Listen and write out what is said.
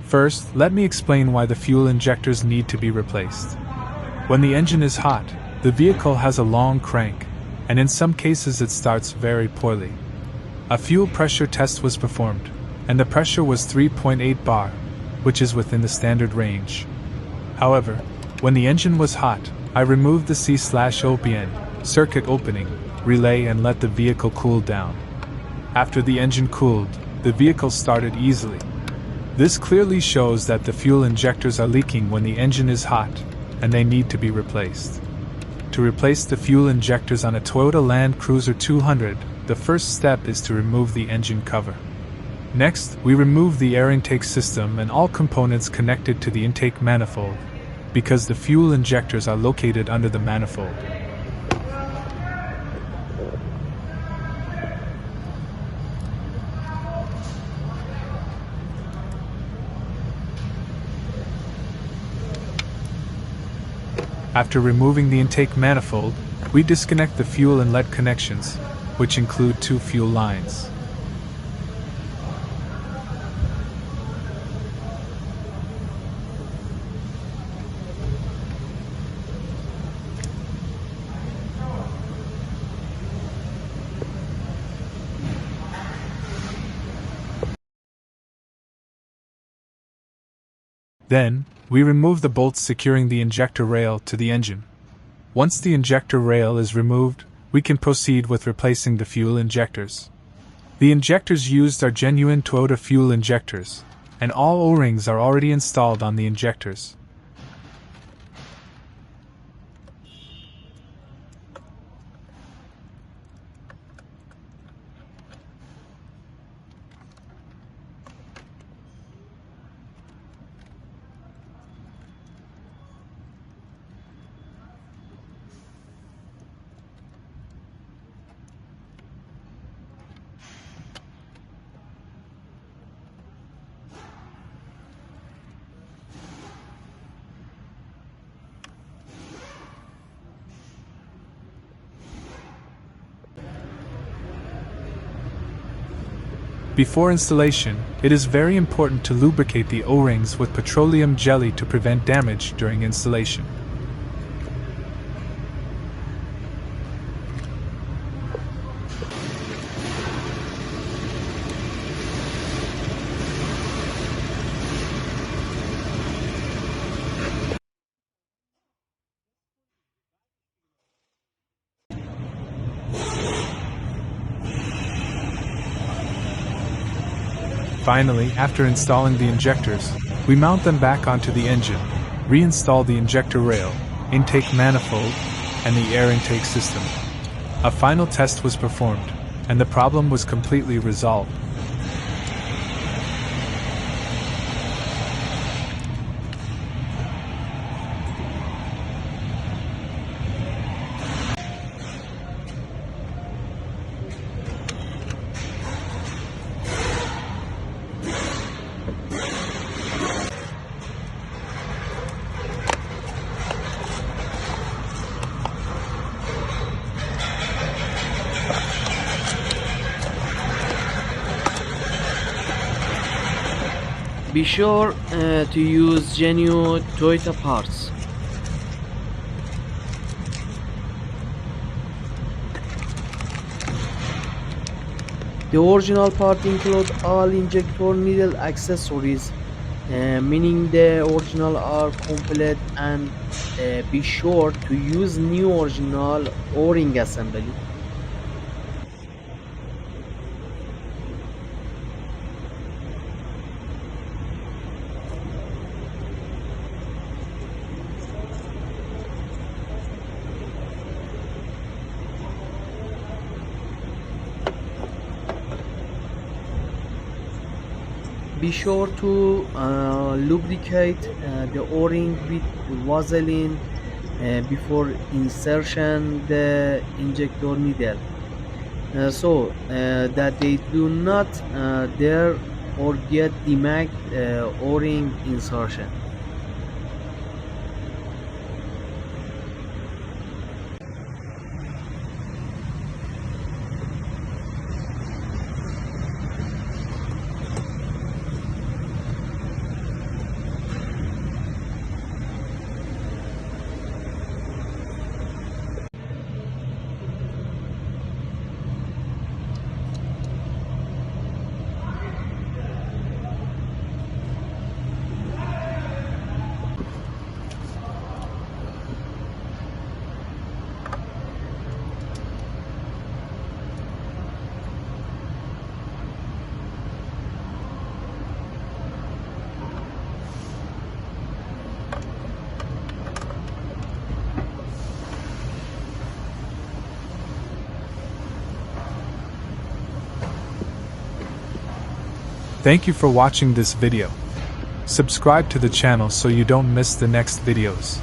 First, let me explain why the fuel injectors need to be replaced. When the engine is hot, the vehicle has a long crank, and in some cases it starts very poorly. A fuel pressure test was performed, and the pressure was 3.8 bar, which is within the standard range. However, when the engine was hot, I removed the C/OPN circuit opening relay and let the vehicle cool down. After the engine cooled, the vehicle started easily. This clearly shows that the fuel injectors are leaking when the engine is hot, and they need to be replaced. To replace the fuel injectors on a Toyota Land Cruiser 200, the first step is to remove the engine cover. Next, we remove the air intake system and all components connected to the intake manifold, because the fuel injectors are located under the manifold. After removing the intake manifold, we disconnect the fuel inlet connections, which include 2 fuel lines. Then, we remove the bolts securing the injector rail to the engine. Once the injector rail is removed, we can proceed with replacing the fuel injectors. The injectors used are genuine Toyota fuel injectors, and all O-rings are already installed on the injectors. Before installation, it is very important to lubricate the O-rings with petroleum jelly to prevent damage during installation. Finally, after installing the injectors, we mount them back onto the engine, reinstall the injector rail, intake manifold, and the air intake system. A final test was performed, and the problem was completely resolved. Be sure to use genuine Toyota parts. The original part includes all injector needle accessories, meaning the original are complete, and be sure to use new original O-ring assembly. Be sure to lubricate the O-ring with Vaseline before insertion the injector needle, so that they do not dare or get damaged O-ring insertion. Thank you for watching this video. Subscribe to the channel so you don't miss the next videos.